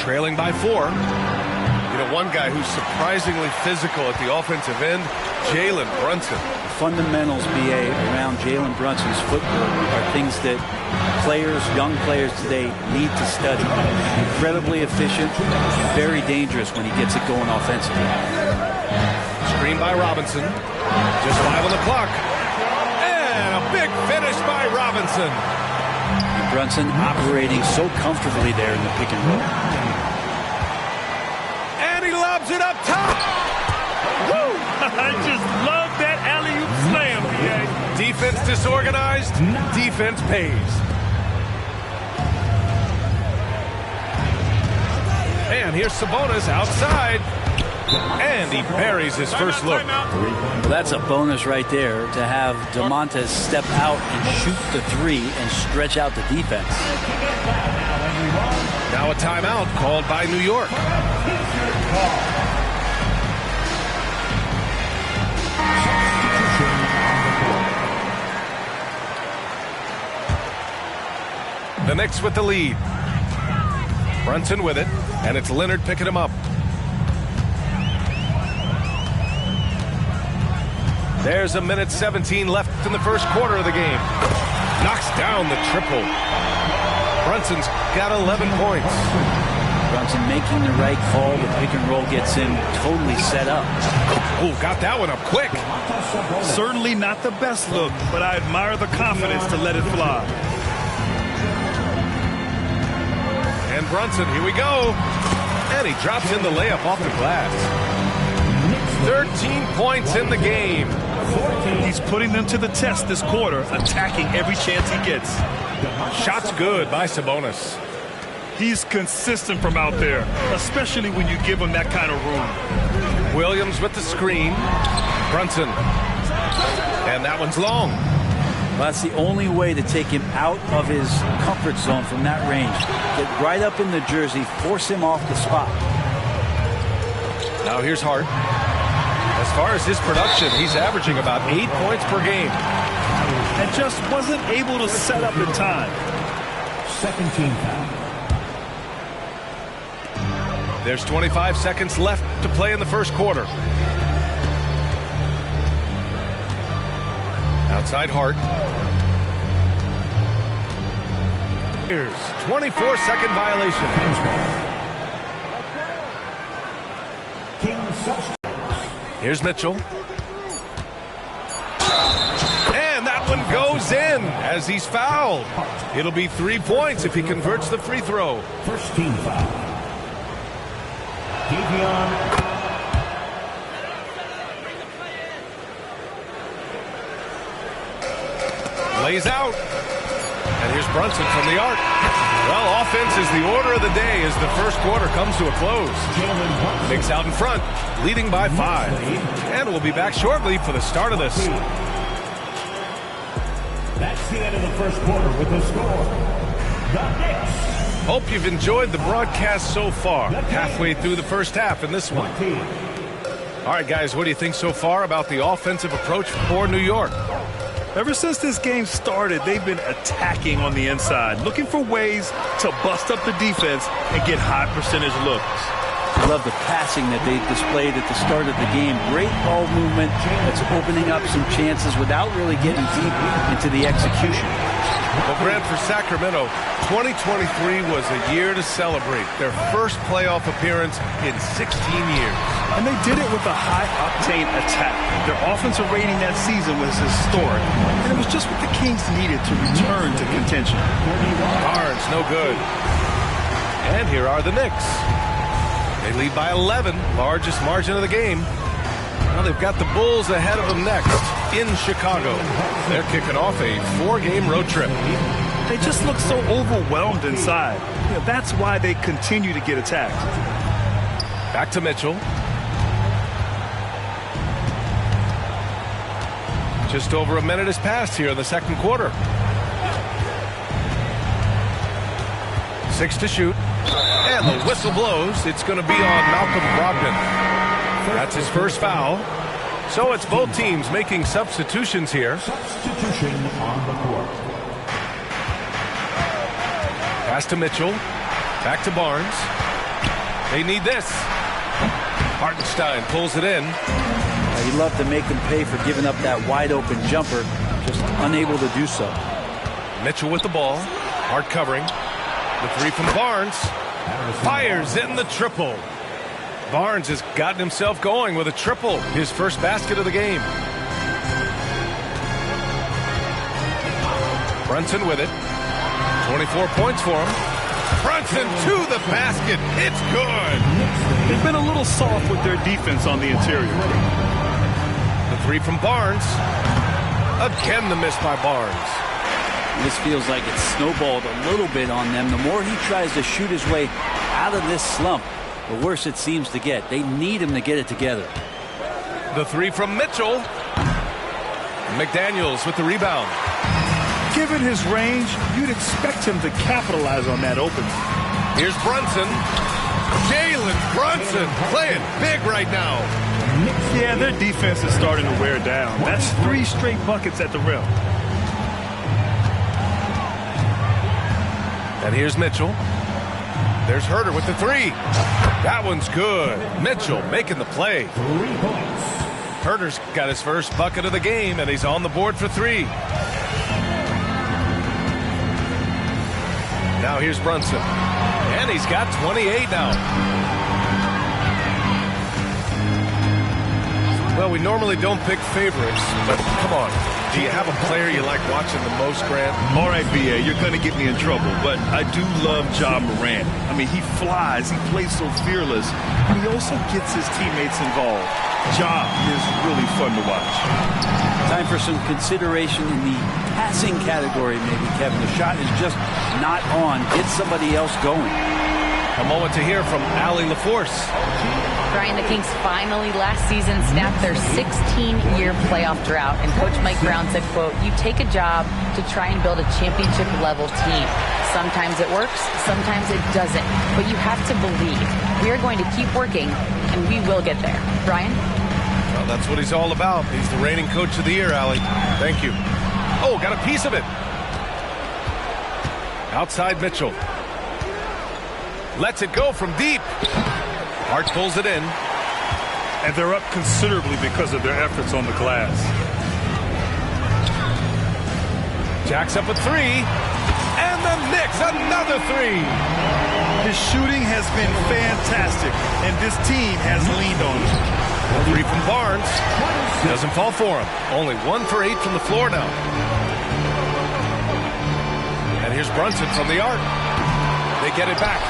H: Trailing by 4. You know, one guy who's surprisingly physical at the offensive end, Jalen Brunson.
J: The fundamentals, BA, around Jalen Brunson's footwork are things that young players today need to study. Incredibly efficient, very dangerous when he gets it going offensively.
H: Screen by Robinson. Just 5 on the clock. And a big finish by Robinson.
J: Brunson operating so comfortably there in the pick and roll.
H: And he lobs it up top.
I: Woo! I just love that alley-oop slam, BA.
H: Defense disorganized. Defense pays. And here's Sabonis outside. And he buries his first look.
J: Well, that's a bonus right there to have DeMontis step out and shoot the 3 and stretch out the defense.
H: Now a timeout called by New York. The Knicks with the lead. Brunson with it, and it's Leonard picking him up. There's 1:17 left in the first quarter of the game. Knocks down the triple. Brunson's got 11 points.
J: Brunson making the right call. The pick and roll gets him totally set up.
H: Oh, got that one up quick.
I: Certainly not the best look, but I admire the confidence to let it fly.
H: And Brunson, here we go. And he drops in the layup off the glass. 13 points in the game.
I: He's putting them to the test this quarter, attacking every chance he gets.
H: Shot's good by Sabonis.
I: He's consistent from out there, especially when you give him that kind of room.
H: Williams with the screen. Brunson. And that one's long.
J: Well, that's the only way to take him out of his comfort zone from that range. Get right up in the jersey, force him off the spot.
H: Now here's Hart. As far as his production, he's averaging about 8 points per game.
I: And just wasn't able to set up in time.
K: Second team foul.
H: There's 25 seconds left to play in the first quarter. Outside Hart. Here's 24-second violation. Here's Mitchell. And that one goes in as he's fouled. It'll be 3 points if he converts the free throw.
K: First team foul.
H: Lays out. And here's Brunson from the arc. Well, offense is the order of the day as the first quarter comes to a close. Knicks out in front, leading by 5. And we'll be back shortly for the start of this.
K: That's the end of the first quarter with the score. The Knicks.
H: Hope you've enjoyed the broadcast so far. Halfway through the first half in this one. All right, guys, what do you think so far about the offensive approach for New York?
I: Ever since this game started, they've been attacking on the inside, looking for ways to bust up the defense and get high percentage looks.
J: I love the passing that they displayed at the start of the game. Great ball movement that's opening up some chances without really getting deep into the execution.
H: Well, Grant, for Sacramento, 2023 was a year to celebrate. Their first playoff appearance in 16 years.
I: And they did it with a high-octane attack. Their offensive rating that season was historic. And it was just what the Kings needed to return to contention.
H: Barnes, no good. And here are the Knicks. They lead by 11, largest margin of the game. Well, they've got the Bulls ahead of them next in Chicago. They're kicking off a 4-game road trip.
I: They just look so overwhelmed inside. You know, that's why they continue to get attacked.
H: Back to Mitchell. Just over a minute has passed here in the second quarter. 6 to shoot. And the whistle blows. It's going to be on Malcolm Brogdon. That's his first foul. So it's both teams making substitutions here.
K: Substitution on the court.
H: Pass to Mitchell. Back to Barnes. They need this. Hartenstein pulls it in.
J: He'd love to make them pay for giving up that wide-open jumper, just unable to do so.
H: Mitchell with the ball. Hard covering. The three from Barnes. Fires in the triple. Barnes has gotten himself going with a triple. His first basket of the game. Brunson with it. 24 points for him. Brunson to the basket. It's good.
I: They've been a little soft with their defense on the interior.
H: The three from Barnes. Again, the miss by Barnes.
J: This feels like it's snowballed a little bit on them. The more he tries to shoot his way out of this slump, the worse it seems to get. They need him to get it together.
H: The three from Mitchell. McDaniels with the rebound.
I: Given his range, you'd expect him to capitalize on that opening.
H: Here's Brunson. Jalen Brunson playing big right now.
I: Yeah, their defense is starting to wear down. That's 3 straight buckets at the rim.
H: And here's Mitchell. There's Herter with the three. That one's good. Mitchell making the play.
K: 3 points.
H: Herter's got his first bucket of the game, and he's on the board for 3. Now here's Brunson. And he's got 28 now. Well, we normally don't pick favorites, but come on. Do you have a player you like watching the most, Grant?
I: All right, B.A., you're going to get me in trouble, but I do love Ja Morant. I mean, he flies, he plays so fearless, but he also gets his teammates involved. Ja is really fun to watch.
J: Time for some consideration in the passing category, maybe, Kevin. The shot is just not on. Get somebody else going.
H: A moment to hear from Allie LaForce.
L: Brian, the Kings finally last season snapped their 16-year playoff drought, and Coach Mike Brown said, quote, "You take a job to try and build a championship-level team. Sometimes it works, sometimes it doesn't, but you have to believe. We are going to keep working, and we will get there." Brian?
H: Well, that's what he's all about. He's the reigning coach of the year, Allie. Thank you. Oh, got a piece of it. Outside Mitchell. Lets it go from deep. Hart pulls it in.
I: And they're up considerably because of their efforts on the glass.
H: Jacks up a three. And the Knicks, another three.
I: His shooting has been fantastic, and this team has leaned on him.
H: Three from Barnes. Doesn't fall for him. Only 1 for 8 from the floor now. And here's Brunson from the arc. They get it back.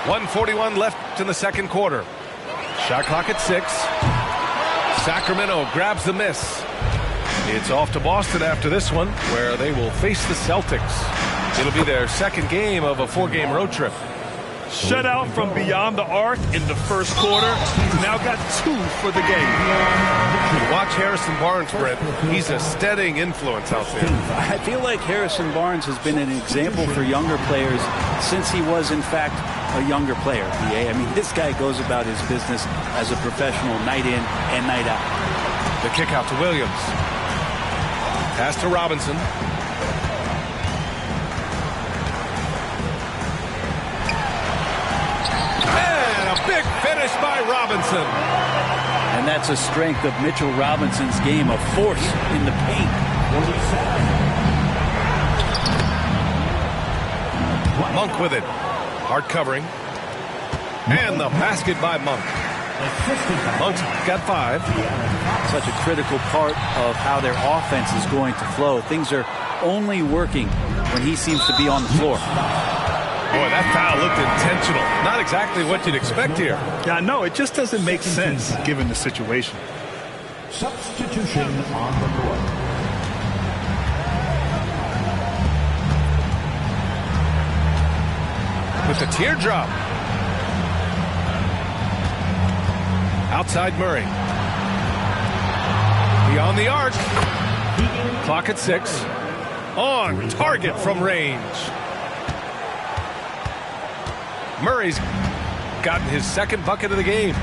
H: .141 left in the second quarter. Shot clock at 6. Sacramento grabs the miss. It's off to Boston after this one, where they will face the Celtics. It'll be their second game of a 4-game road trip.
I: Shutout from beyond the arc in the first quarter. He's now got 2 for the game.
H: Watch Harrison Barnes, Brent. He's a steadying influence out there.
J: I feel like Harrison Barnes has been an example for younger players since he was, in fact, a younger player. I mean, this guy goes about his business as a professional night in and night out.
H: The kick out to Williams. Pass to Robinson. Big finish by Robinson.
J: And that's a strength of Mitchell Robinson's game, of force in the paint.
H: Monk with it. Hard covering. And the basket by Monk. Monk's got 5.
J: Such a critical part of how their offense is going to flow. Things are only working when he seems to be on the floor.
H: Boy, that foul looked intentional. Not exactly what you'd expect here.
I: Yeah, no, it just doesn't make sense given the situation.
K: Substitution on the court.
H: With the teardrop. Outside Murray. Beyond the arc. Clock at 6. On target from range. Murray's gotten his second bucket of the game.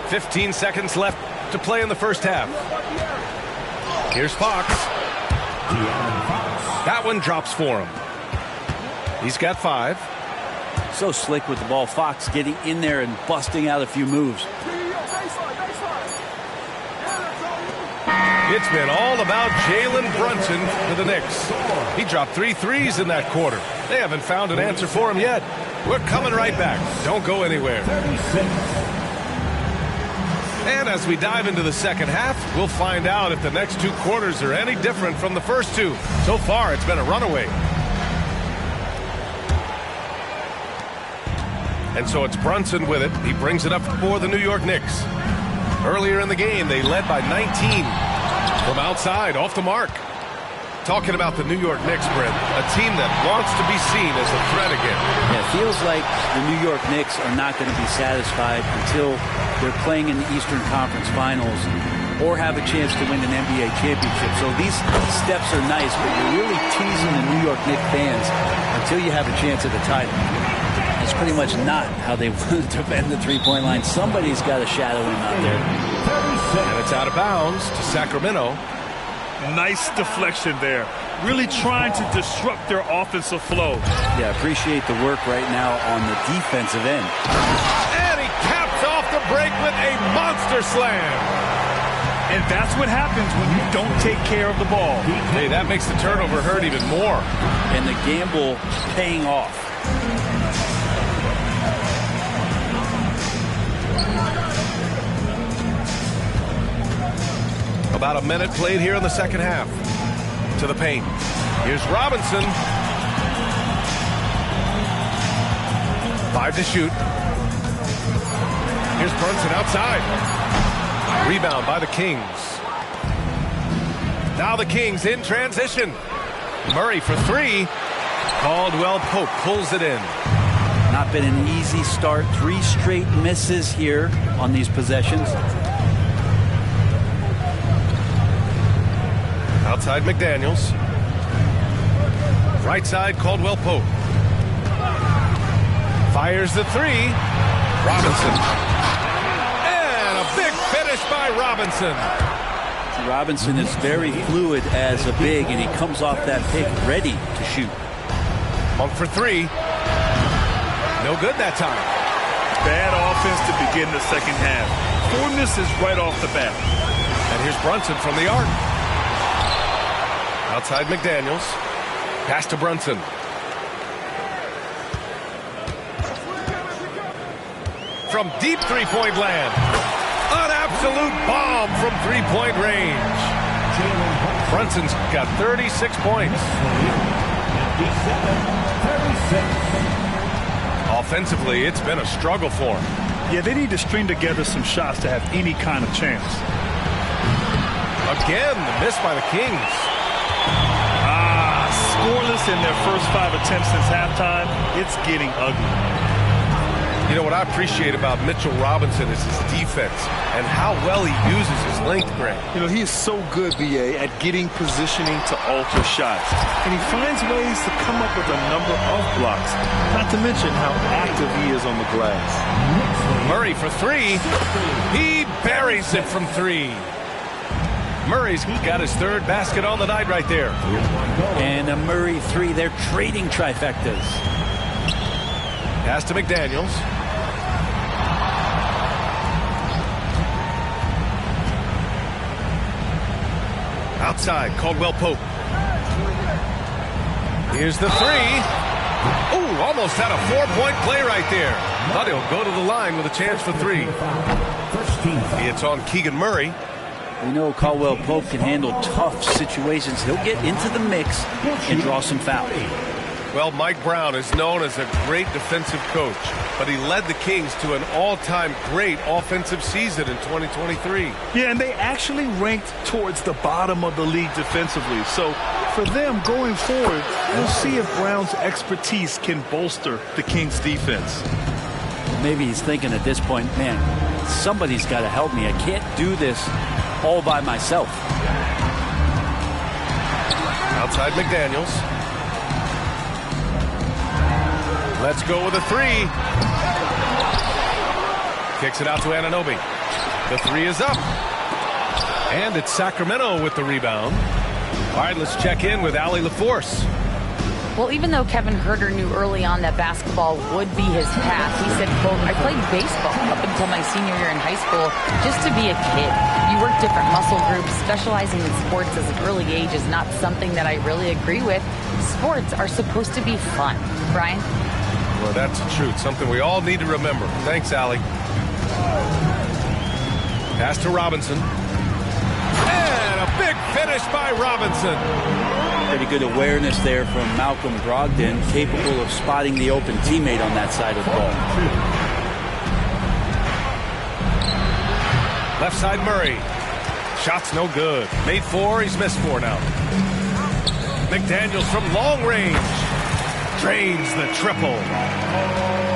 H: .15 seconds left to play in the first half. Here's Fox. That one drops for him. He's got 5.
J: So slick with the ball. Fox getting in there and busting out a few moves.
H: It's been all about Jalen Brunson for the Knicks. He dropped 3 threes in that quarter. They haven't found an answer for him yet. We're coming right back. Don't go anywhere. And as we dive into the second half, we'll find out if the next 2 quarters are any different from the first 2. So far, it's been a runaway. And so it's Brunson with it. He brings it up for the New York Knicks. Earlier in the game, they led by 19. From outside, off the mark. Talking about the New York Knicks, Brent, a team that wants to be seen as a threat again.
J: Yeah, it feels like the New York Knicks are not going to be satisfied until they're playing in the Eastern Conference Finals or have a chance to win an NBA championship. So these steps are nice, but you're really teasing the New York Knicks fans until you have a chance at the title. It's pretty much not how they want to defend the three-point line. Somebody's got to shadow him out there.
H: And it's out of bounds to Sacramento.
I: Nice deflection there. Really trying to disrupt their offensive flow.
J: Yeah, appreciate the work right now on the defensive end.
H: And he caps off the break with a monster slam.
I: And that's what happens when you don't take care of the ball.
H: Hey, that makes the turnover hurt even more.
J: And the gamble paying off.
H: About a minute played here in the second half. To the paint. Here's Robinson. 5 to shoot. Here's Brunson outside. Rebound by the Kings. Now the Kings in transition. Murray for 3. Caldwell Pope pulls it in.
J: Not been an easy start. 3 straight misses here on these possessions.
H: Outside McDaniels. Right side Caldwell Pope. Fires the 3. Robinson. And a big finish by Robinson.
J: Robinson is very fluid as a big, and he comes off that pick ready to shoot.
H: Monk for three. No good that time.
I: Bad offense to begin the second half. 4 misses right off the bat.
H: And here's Brunson from the arc. Outside McDaniels. Pass to Brunson. From deep three-point land. An absolute bomb from three-point range. Brunson's got 36 points. Offensively, it's been a struggle for him.
I: Yeah, they need to string together some shots to have any kind of chance.
H: Again, the miss by the Kings.
I: Scoreless in their first 5 attempts since halftime. It's getting ugly.
H: You know what I appreciate about Mitchell Robinson is his defense and how well he uses his length, Greg.
I: You know, he is so good, BA, at getting positioning to alter shots. And he finds ways to come up with a number of blocks, not to mention how active he is on the glass.
H: Murray for three. He buries it from three. Murray's got his third basket on the night right there.
J: And a Murray three. They're trading trifectas.
H: Pass to McDaniels. Outside, Caldwell Pope. Here's the three. Ooh, almost had a 4-point play right there. Thought he'll go to the line with a chance for three. It's on Keegan Murray.
J: We know Caldwell Pope can handle tough situations. He'll get into the mix and draw some fouls.
H: Well, Mike Brown is known as a great defensive coach, but he led the Kings to an all-time great offensive season in 2023.
I: Yeah, and they actually ranked towards the bottom of the league defensively. So for them going forward, we'll see if Brown's expertise can bolster the Kings' defense.
J: Maybe he's thinking at this point, man, somebody's got to help me. I can't do this all by myself.
H: Outside McDaniels. Let's go with a three. Kicks it out to Anunoby. The three is up. And it's Sacramento with the rebound. All right, let's check in with Allie LaForce.
L: Well, even though Kevin Huerter knew early on that basketball would be his path, he said, quote, I played baseball up until my senior year in high school just to be a kid. You work different muscle groups. Specializing in sports as an early age is not something that I really agree with. Sports are supposed to be fun. Brian?
H: Well, that's the truth. Something we all need to remember. Thanks, Allie. Pass to Robinson. And a big finish by Robinson.
J: Pretty good awareness there from Malcolm Brogdon, capable of spotting the open teammate on that side of the ball.
H: Left side Murray. Shot's no good. Made 4, he's missed 4 now. McDaniels from long range. Drains the triple.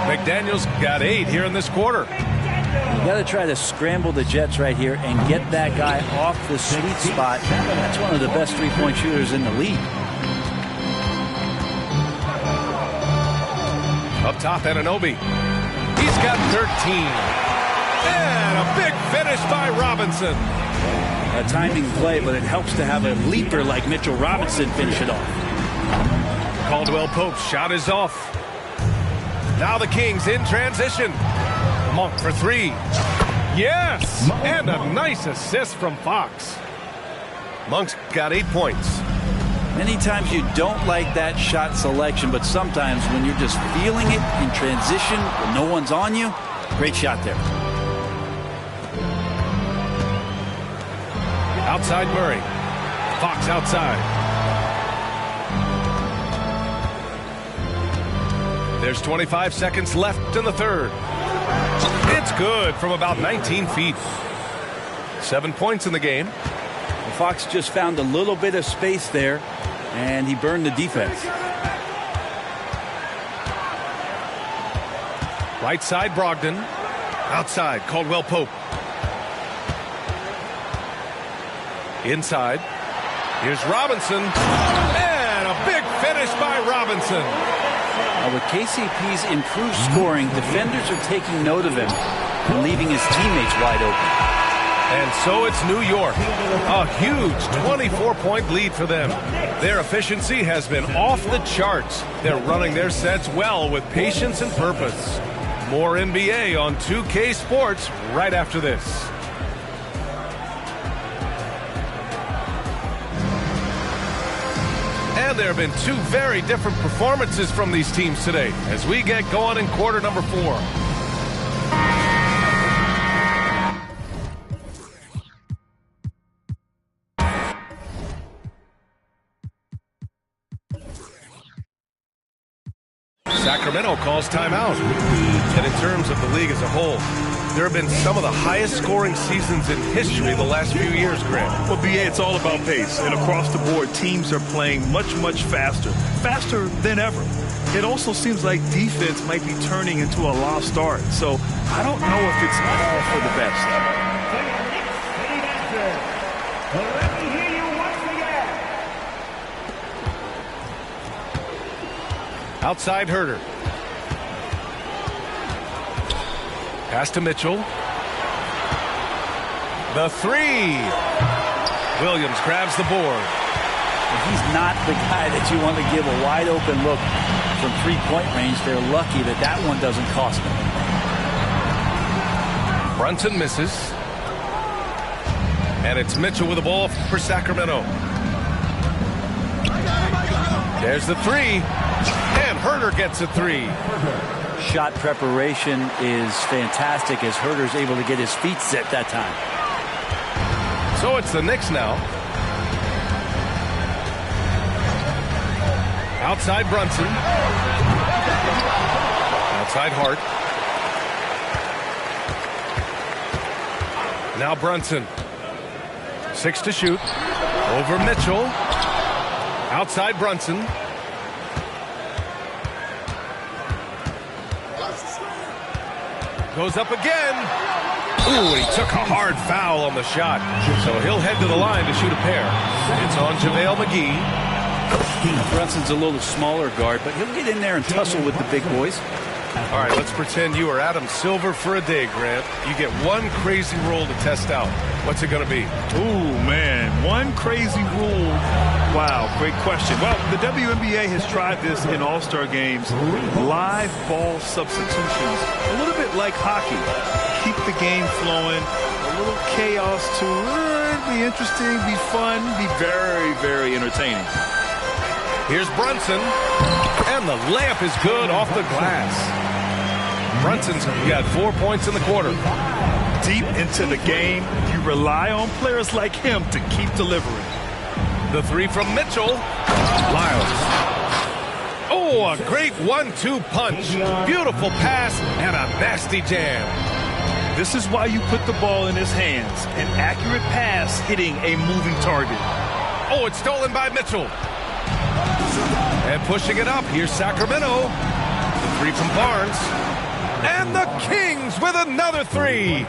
H: McDaniels got 8 here in this quarter.
J: You got to try to scramble the Jets right here and get that guy off the sweet spot. That's one of the best three-point shooters in the league.
H: Up top, Anunoby. He's got 13. And a big finish by Robinson.
J: A timing play, but it helps to have a leaper like Mitchell Robinson finish it off.
H: Caldwell Pope's shot is off. Now the Kings in transition. Monk for 3. Yes! And a nice assist from Fox. Monk's got 8 points.
J: Many times you don't like that shot selection, but sometimes when you're just feeling it in transition when no one's on you, great shot there.
H: Outside Murray. Fox outside. There's 25 seconds left in the third. It's good from about 19 feet. 7 points in the game.
J: Fox just found a little bit of space there, and he burned the defense.
H: Right side Brogdon. Outside Caldwell Pope. Inside. Here's Robinson. And a big finish by Robinson.
J: Now with KCP's improved scoring, defenders are taking note of him and leaving his teammates wide open.
H: And so it's New York. A huge 24-point lead for them. Their efficiency has been off the charts. They're running their sets well with patience and purpose. More NBA on 2K Sports right after this. And there have been two very different performances from these teams today as we get going in quarter number 4. Sacramento calls timeout. And in terms of the league as a whole, there have been some of the highest scoring seasons in history the last few years, Grant.
I: Well, BA, it's all about pace. And across the board, teams are playing much, much faster. Faster than ever. It also seems like defense might be turning into a lost art. So I don't know if it's all for the best.
K: Let me hear you once again.
H: Outside Herter. Pass to Mitchell. The three. Williams grabs the board.
J: He's not the guy that you want to give a wide open look from three-point range. They're lucky that that one doesn't cost them.
H: Brunson misses. And it's Mitchell with the ball for Sacramento. There's the three. And Herter gets a three.
J: Shot preparation is fantastic as Herter's able to get his feet set that time.
H: So it's the Knicks now. Outside Brunson. Outside Hart. Now Brunson. 6 to shoot. Over Mitchell. Outside Brunson. Goes up again. Ooh, he took a hard foul on the shot. So he'll head to the line to shoot a pair. It's on JaVale McGee.
J: Brunson's a little smaller guard, but he'll get in there and tussle with the big boys.
H: All right, let's pretend you are Adam Silver for a day, Grant. You get one crazy rule to test out. What's it going to be?
I: Ooh, man, one crazy rule. Wow, great question. Well, the WNBA has tried this in all-star games. Live ball substitutions. A little bit like hockey. Keep the game flowing. A little chaos to it. Be interesting, be fun, be very, very entertaining.
H: Here's Brunson. And the layup is good off the glass. Brunson's got 4 points in the quarter.
I: Deep into the game, you rely on players like him to keep delivering.
H: The three from Mitchell. Lyles. Oh, a great 1-2 punch. Beautiful pass and a nasty jam.
I: This is why you put the ball in his hands. An accurate pass hitting a moving target.
H: Oh, it's stolen by Mitchell. And pushing it up, here's Sacramento. The three from Barnes. And the Kings with another three.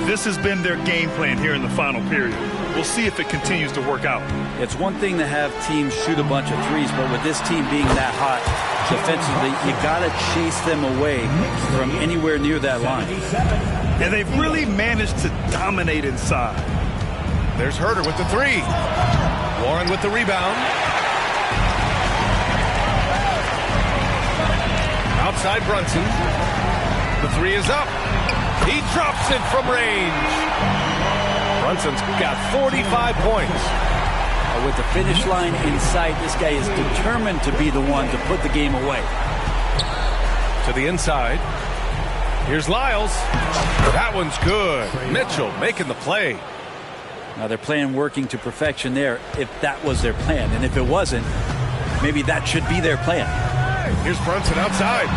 I: This has been their game plan here in the final period. We'll see if it continues to work out.
J: It's one thing to have teams shoot a bunch of threes, but with this team being that hot defensively, you got to chase them away from anywhere near that line.
I: And they've really managed to dominate inside.
H: There's Herter with the three. Warren with the rebound. Outside Brunson. The three is up. He drops it from range. Brunson's got 45 points.
J: With the finish line in sight, this guy is determined to be the one to put the game away.
H: To the inside. Here's Lyles. That one's good. Mitchell making the play.
J: Now their plan working to perfection there, if that was their plan. And if it wasn't, maybe that should be their plan.
H: Here's Brunson outside.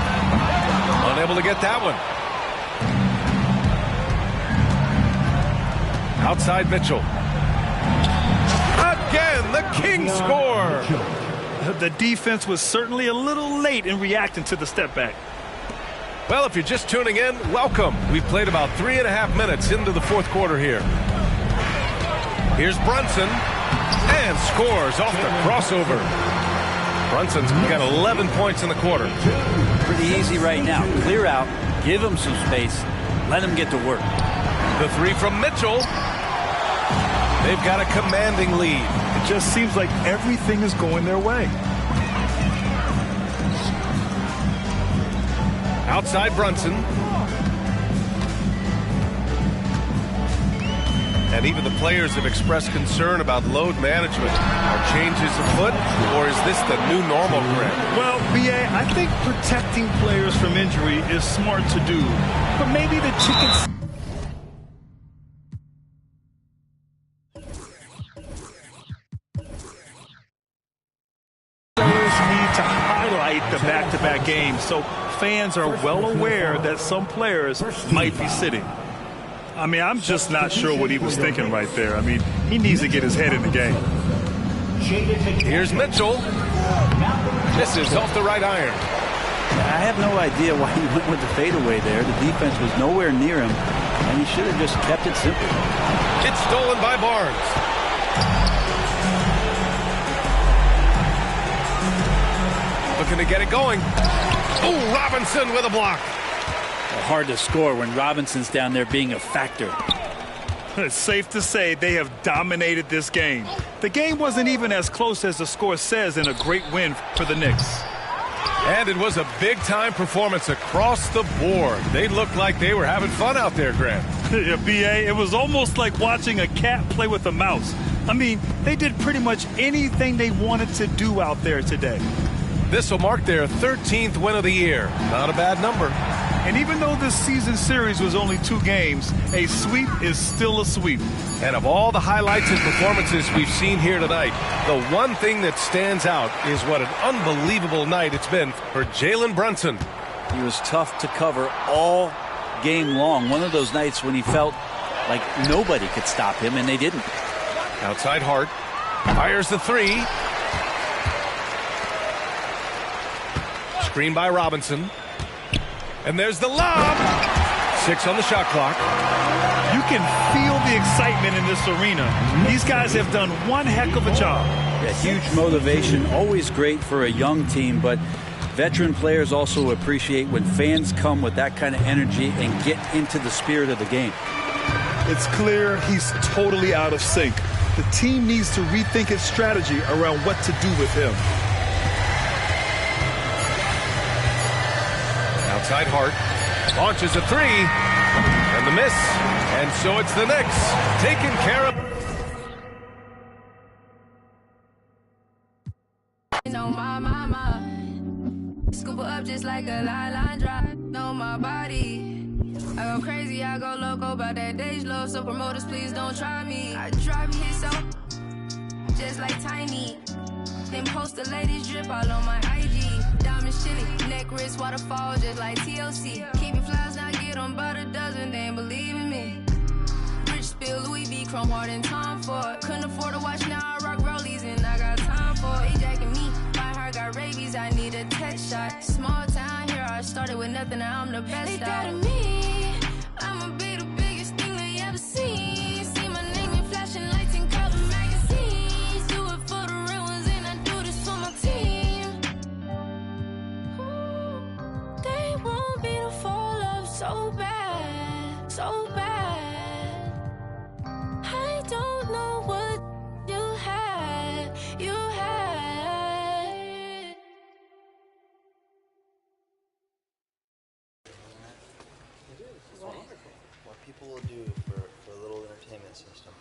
H: Unable to get that one. Outside Mitchell. Again, the Kings score.
I: The defense was certainly a little late in reacting to the step back.
H: Well, if you're just tuning in, welcome. We've played about 3.5 minutes into the fourth quarter here. Here's Brunson. And scores off the crossover. Brunson's got 11 points in the quarter.
J: Pretty easy right now. Clear out, give him some space, let him get to work.
H: The three from Mitchell. They've got a commanding lead.
I: It just seems like everything is going their way.
H: Outside Brunson. And even the players have expressed concern about load management. Are changes afoot, or is this the new normal, Greg?
I: Well, B.A., I think protecting players from injury is smart to do. But maybe the chickens need to highlight the back-to-back games so fans are well aware that some players might be sitting. I mean, I'm just not sure what he was thinking right there. I mean, he needs to get his head in the game.
H: Here's Mitchell. Misses off the right iron.
J: I have no idea why he went with the fadeaway there. The defense was nowhere near him, and he should have just kept it simple.
H: It's stolen by Barnes. Looking to get it going. Oh, Robinson with a block.
J: Hard to score when Robinson's down there being a factor.
I: It's safe to say they have dominated this game. The game wasn't even as close as the score says in a great win for the Knicks.
H: And it was a big-time performance across the board. They looked like they were having fun out there, Grant.
I: Yeah, B.A., it was almost like watching a cat play with a mouse. I mean, they did pretty much anything they wanted to do out there today.
H: This will mark their 13th win of the year. Not a bad number.
I: And even though this season series was only 2 games, a sweep is still a sweep.
H: And of all the highlights and performances we've seen here tonight, the one thing that stands out is what an unbelievable night it's been for Jalen Brunson.
J: He was tough to cover all game long. One of those nights when he felt like nobody could stop him, and they didn't.
H: Outside Hart. Fires the three. Screen by Robinson. And there's the lob. 6 on the shot clock.
I: You can feel the excitement in this arena. These guys have done one heck of a job.
J: Yeah, huge motivation, always great for a young team, but veteran players also appreciate when fans come with that kind of energy and get into the spirit of the game.
I: It's clear he's totally out of sync. The team needs to rethink its strategy around what to do with him.
H: Outside Hart. Launches a three. And the miss. And so it's the Knicks taking care of.
B: Know my scoop up just like a line drive. Know my body. I go crazy, I go loco about that day's love. So promoters, please don't try me. I drop hits so just like Tiny. Then post the latest drip all on my IG. Diamonds chilly, neck, wrist, waterfall just like TLC. Keep it flies, now get on about a dozen, they ain't believe in me. Rich spill, Louis V, Chrome Heart and Tom Ford. Couldn't afford to watch, now I rock rollies and I got time for it. They jacking me, my heart got rabies, I need a tech shot. Small town here, I started with nothing, now I'm the best. They doubted me, I'ma be the biggest thing they ever seen. See my name in flashing lights and cover magazines. Do it for the real ones and I do this for my team. They want me to fall off so bad, so bad. I don't know what you had, you had.
N: What people will do for a little entertainment system.